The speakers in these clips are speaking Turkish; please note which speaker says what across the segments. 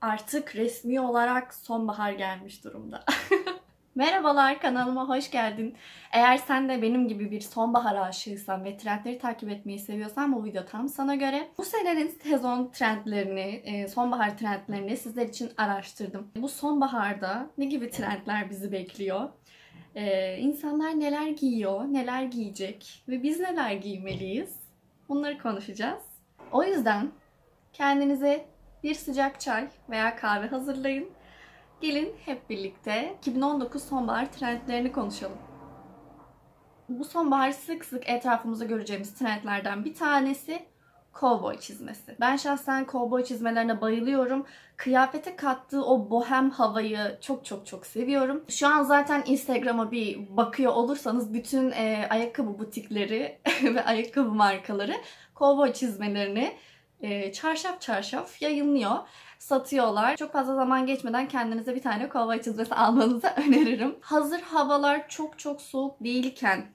Speaker 1: Artık resmi olarak sonbahar gelmiş durumda. Merhabalar, kanalıma hoş geldin. Eğer sen de benim gibi bir sonbahar aşığıysan ve trendleri takip etmeyi seviyorsan bu video tam sana göre. Bu senenin sezon trendlerini, sonbahar trendlerini sizler için araştırdım. Bu sonbaharda ne gibi trendler bizi bekliyor? İnsanlar neler giyiyor, neler giyecek ve biz neler giymeliyiz? Bunları konuşacağız. O yüzden kendinize bir sıcak çay veya kahve hazırlayın. Gelin hep birlikte 2019 sonbahar trendlerini konuşalım. Bu sonbahar sık sık etrafımızda göreceğimiz trendlerden bir tanesi kovboy çizmesi. Ben şahsen kovboy çizmelerine bayılıyorum. Kıyafete kattığı o bohem havayı çok seviyorum. Şu an zaten Instagram'a bir bakıyor olursanız bütün ayakkabı butikleri ve ayakkabı markaları kovboy çizmelerini çarşaf çarşaf yayınlıyor, satıyorlar. Çok fazla zaman geçmeden kendinize bir tane kovboy çizmesi almanızı öneririm. Hazır havalar çok soğuk değilken,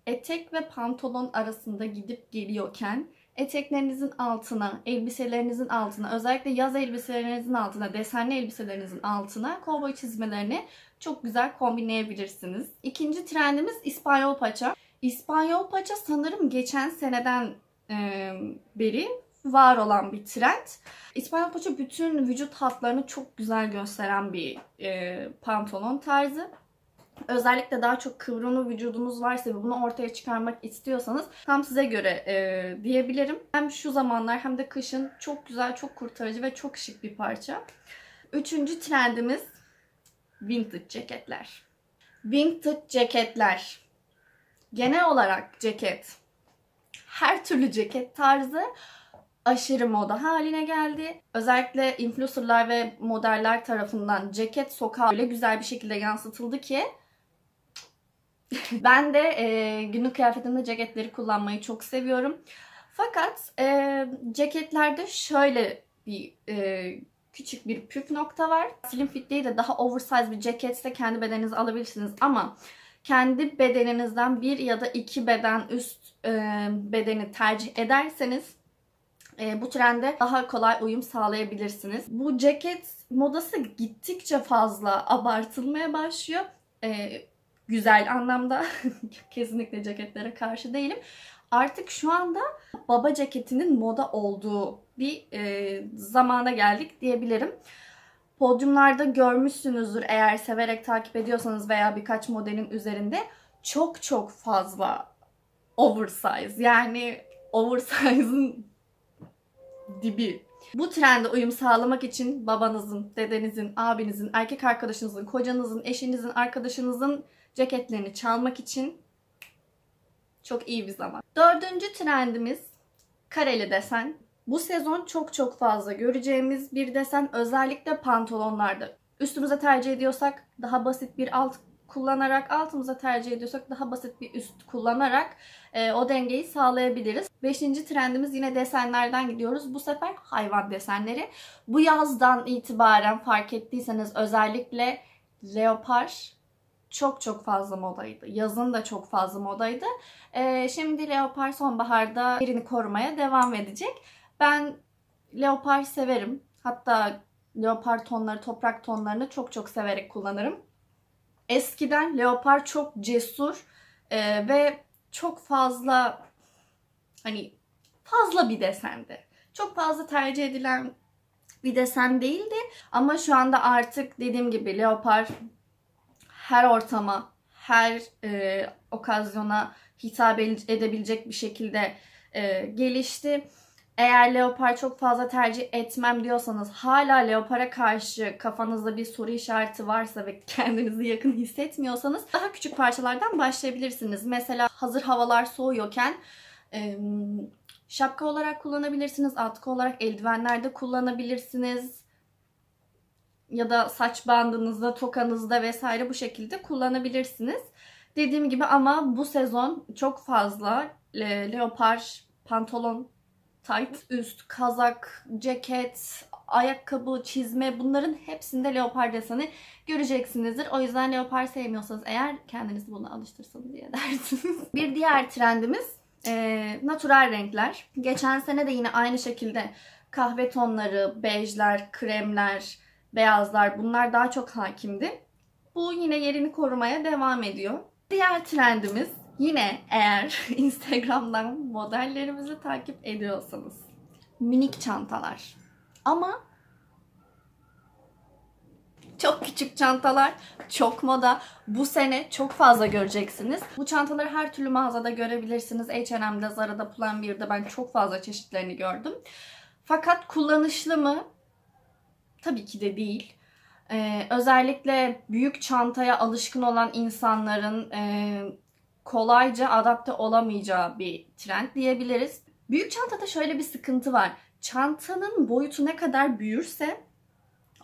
Speaker 1: etek ve pantolon arasında gidip geliyorken, eteklerinizin altına, elbiselerinizin altına, özellikle yaz elbiselerinizin altına, desenli elbiselerinizin altına kovboy çizmelerini çok güzel kombinleyebilirsiniz. İkinci trendimiz İspanyol paça. İspanyol paça sanırım geçen seneden beri var olan bir trend. İspanyol paça bütün vücut hatlarını çok güzel gösteren bir pantolon tarzı. Özellikle daha çok kıvrımlı vücudunuz varsa ve bunu ortaya çıkarmak istiyorsanız tam size göre diyebilirim. Hem şu zamanlar hem de kışın çok güzel, çok kurtarıcı ve çok şık bir parça. Üçüncü trendimiz vintage ceketler. Vintage ceketler. Genel olarak ceket, her türlü ceket tarzı aşırı moda haline geldi. Özellikle influencerlar ve modeller tarafından ceket sokağa öyle güzel bir şekilde yansıtıldı ki ben de günlük kıyafetimde ceketleri kullanmayı çok seviyorum. Fakat ceketlerde şöyle bir küçük bir püf nokta var. Slim fit değil de daha oversize bir ceketse kendi bedeninizi alabilirsiniz ama kendi bedeninizden bir ya da iki beden üst bedeni tercih ederseniz bu trende daha kolay uyum sağlayabilirsiniz. Bu ceket modası gittikçe fazla abartılmaya başlıyor. Güzel anlamda. Kesinlikle ceketlere karşı değilim. Artık şu anda baba ceketinin moda olduğu bir zamana geldik diyebilirim. Podyumlarda görmüşsünüzdür eğer severek takip ediyorsanız veya birkaç modelin üzerinde çok fazla oversize. Yani oversize'ın dibi. Bu trende uyum sağlamak için babanızın, dedenizin, abinizin, erkek arkadaşınızın, kocanızın, eşinizin, arkadaşınızın ceketlerini çalmak için çok iyi bir zaman. Dördüncü trendimiz kareli desen. Bu sezon çok fazla göreceğimiz bir desen, özellikle pantolonlarda. Üstümüze tercih ediyorsak daha basit bir alt kullanarak, altımıza tercih ediyorsak daha basit bir üst kullanarak o dengeyi sağlayabiliriz. Beşinci trendimiz yine desenlerden gidiyoruz. Bu sefer hayvan desenleri. Bu yazdan itibaren fark ettiyseniz özellikle leopar çok fazla modaydı. Yazın da çok fazla modaydı. Şimdi leopar sonbaharda yerini korumaya devam edecek. Ben leopar severim. Hatta leopar tonları, toprak tonlarını çok severek kullanırım. Eskiden leopar çok cesur ve çok fazla fazla bir desendi. Çok fazla tercih edilen bir desen değildi. Ama şu anda artık dediğim gibi leopar her ortama, her okazyona hitap edebilecek bir şekilde gelişti. Eğer leopar çok fazla tercih etmem diyorsanız, hala leopara karşı kafanızda bir soru işareti varsa ve kendinizi yakın hissetmiyorsanız daha küçük parçalardan başlayabilirsiniz. Mesela hazır havalar soğuyorken şapka olarak kullanabilirsiniz, atkı olarak eldivenlerde kullanabilirsiniz. Ya da saç bandınızda, tokanızda vesaire bu şekilde kullanabilirsiniz. Dediğim gibi ama bu sezon çok fazla leopar pantolon, tight üst, kazak, ceket, ayakkabı, çizme, bunların hepsinde leopar deseni göreceksinizdir. O yüzden leopar sevmiyorsanız eğer kendinizi buna alıştırsanız diye dersiniz. Bir diğer trendimiz natural renkler. Geçen sene de yine aynı şekilde kahve tonları, bejler, kremler, beyazlar bunlar daha çok hakimdi. Bu yine yerini korumaya devam ediyor. Diğer trendimiz yine eğer Instagram'dan modellerimizi takip ediyorsanız minik çantalar. Ama çok küçük çantalar, çok moda. Bu sene çok fazla göreceksiniz. Bu çantaları her türlü mağazada görebilirsiniz. H&M'de, Zara'da, Pull&Bear'da ben çok fazla çeşitlerini gördüm. Fakat kullanışlı mı? Tabii ki de değil. Özellikle büyük çantaya alışkın olan insanların kolayca adapte olamayacağı bir trend diyebiliriz. Büyük çantada şöyle bir sıkıntı var. Çantanın boyutu ne kadar büyürse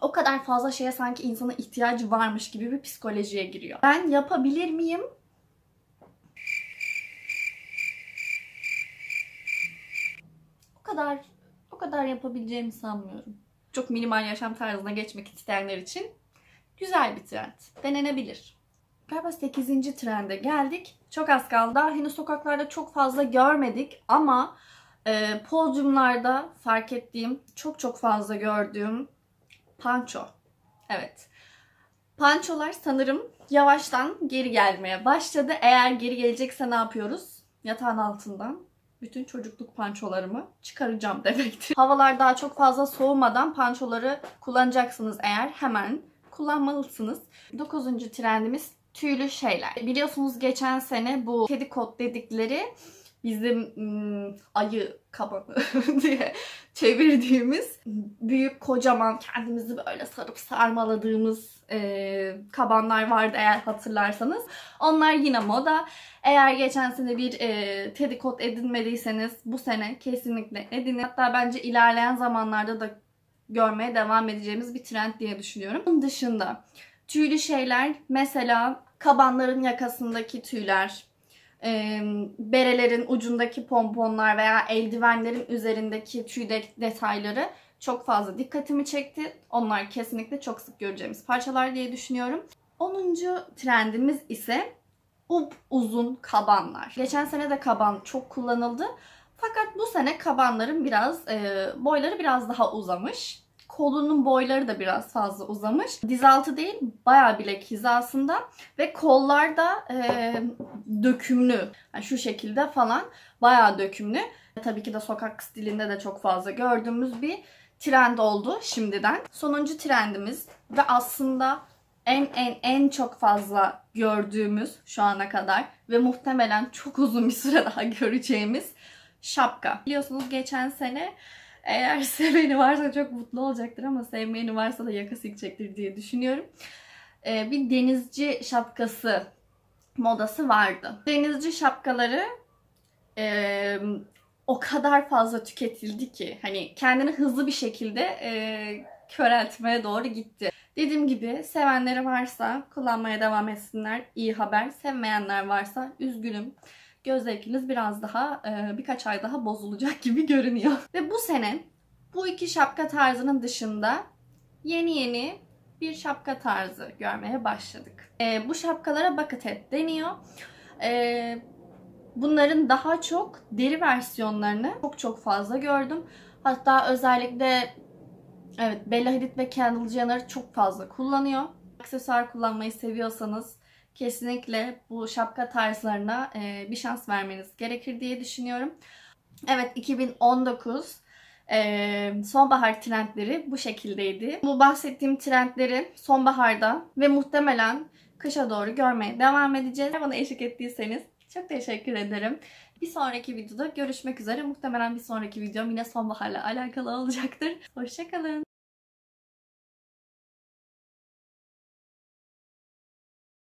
Speaker 1: o kadar fazla şeye sanki insana ihtiyacı varmış gibi bir psikolojiye giriyor. Ben yapabilir miyim? O kadar yapabileceğimi sanmıyorum. Çok minimal yaşam tarzına geçmek isteyenler için güzel bir trend. Denenebilir. Galiba 8. trende geldik. Çok az kaldı. Daha henüz sokaklarda çok fazla görmedik ama podyumlarda fark ettiğim, çok fazla gördüğüm panço. Evet. Pançolar sanırım yavaştan geri gelmeye başladı. Eğer geri gelecekse ne yapıyoruz? Yatağın altından bütün çocukluk pançolarımı çıkaracağım demektir. Havalar daha çok fazla soğumadan pançoları kullanacaksınız eğer hemen kullanmalısınız. 9. trendimiz tüylü şeyler. Biliyorsunuz geçen sene bu kedi kot dedikleri bizim ayı kabanı diye çevirdiğimiz büyük kocaman kendimizi böyle sarıp sarmaladığımız kabanlar vardı eğer hatırlarsanız. Onlar yine moda. Eğer geçen sene bir teddy kot edinmediyseniz bu sene kesinlikle edinin. Hatta bence ilerleyen zamanlarda da görmeye devam edeceğimiz bir trend diye düşünüyorum. Bunun dışında tüylü şeyler mesela kabanların yakasındaki tüyler, berelerin ucundaki pomponlar veya eldivenlerin üzerindeki tüy detayları çok fazla dikkatimi çekti. Onlar kesinlikle çok sık göreceğimiz parçalar diye düşünüyorum. 10. trendimiz ise uzun kabanlar. Geçen sene de kaban çok kullanıldı. Fakat bu sene kabanların boyları biraz daha uzamış. Kolunun boyları da biraz fazla uzamış. Diz altı değil, bayağı bilek hizasında. Ve kollar da dökümlü. Yani şu şekilde falan bayağı dökümlü. Tabii ki de sokak stilinde de çok fazla gördüğümüz bir trend oldu şimdiden. Sonuncu trendimiz ve aslında en çok fazla gördüğümüz şu ana kadar ve muhtemelen çok uzun bir süre daha göreceğimiz şapka. Biliyorsunuz geçen sene eğer seveni varsa çok mutlu olacaktır ama sevmeyeni varsa da yaka silkecektir diye düşünüyorum. Bir denizci şapkası modası vardı. Denizci şapkaları o kadar fazla tüketildi ki hani kendini hızlı bir şekilde köreltmeye doğru gitti. Dediğim gibi sevenleri varsa kullanmaya devam etsinler. İyi haber. Sevmeyenler varsa üzgünüm. Göz zevkiniz birkaç ay daha bozulacak gibi görünüyor. Ve bu sene bu iki şapka tarzının dışında yeni bir şapka tarzı görmeye başladık. Bu şapkalara bucket hat deniyor. Bunların daha çok deri versiyonlarını çok fazla gördüm. Hatta özellikle Bella Hadid ve Kendall Jenner çok fazla kullanıyor. Aksesuar kullanmayı seviyorsanız kesinlikle bu şapka tarzlarına bir şans vermeniz gerekir diye düşünüyorum. Evet, 2019 sonbahar trendleri bu şekildeydi. Bu bahsettiğim trendleri sonbaharda ve muhtemelen kışa doğru görmeye devam edeceğiz. Bana eşlik ettiyseniz çok teşekkür ederim. Bir sonraki videoda görüşmek üzere. Muhtemelen bir sonraki videom yine sonbaharla alakalı olacaktır. Hoşça kalın.